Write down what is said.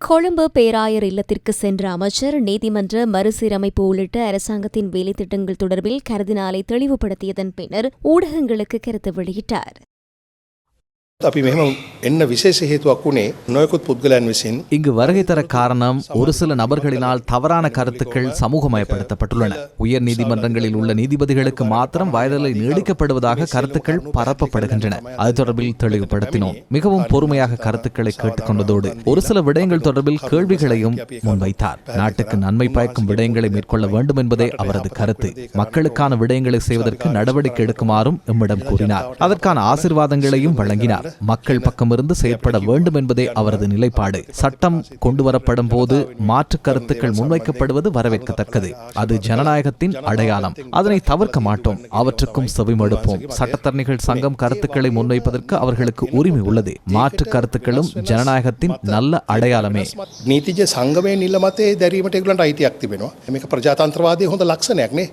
கொழும்பு பேராயர் இல்லத்திற்கு சென்ற அமைச்சர் நீதிமன்ற மறுசீரமைப்பு உள்ளிட்ட அரசாங்கத்தின் வேலைத்திட்டங்கள் தொடர்பில் கருதினாலை தெளிவுபடுத்தியதன் பின்னர் ஊடகங்களுக்கு கருத்து வெளியிட்டார். අපි මෙහෙම එන්න විශේෂ හේතුවක් වුණේ නොයෙකුත් පුද්ගලයන් විසින් இங்கு வருகை தர காரணம் ஒரு சில நபர்களினால் தவறான கருத்துக்கள் சமூகமயப்படுத்தப்பட்டுள்ளன. உயர் நீதிமன்றங்களில் உள்ள நீதிபதிகளுக்கு மாத்திரம் வயதலை நீடிக்கப்படுவதாக கருத்துக்கள் பரப்பப்படுகின்றன. அது தொடர்பில் தெளிவுபடுத்தினோம். மிகவும் பொறுமையாக கருத்துக்களை கேட்டுக்கொண்டதோடு ஒரு சில விடயங்கள் தொடர்பில் கேள்விகளையும் முன்வைத்தார். நாட்டுக்கு நன்மை பயக்கும் விடயங்களை மேற்கொள்ள வேண்டும் என்பதே அவரது கருத்து. மக்களுக்கான விடயங்களை செய்வதற்கு நடவடிக்கை எடுக்குமாறும் எம்மிடம் கூறினார். அதற்கான ஆசீர்வாதங்களையும் வழங்கினார். மக்கள் பக்கமிருந்து செயற்பட வேண்டும் என்பதே அவரது நிலைப்பாடு. சட்டம் கொண்டுவரப்படும் போது மாற்று கருத்துக்கள் முன்வைக்கப்படுவது வரவேற்கத்தக்கது. அது ஜனநாயகத்தின் அடையாளம். அதனை தவிர்க்க மாட்டோம். அவற்றுக்கும் செவிமடுப்போம். சட்டத்தரணிகள் சங்கம் கருத்துக்களை முன்வைப்பதற்கு அவர்களுக்கு உரிமை உள்ளது. மாற்று கருத்துக்களும் ஜனநாயகத்தின் நல்ல அடையாளமே. නීතිජ සංගමයේ නිල මතේ දැරීමට ඒගොල්ලන්ට අයිතියක් තිබෙනවා. මේක ප්‍රජාතන්ත්‍රවාදයේ හොඳ ලක්ෂණයක් නේ.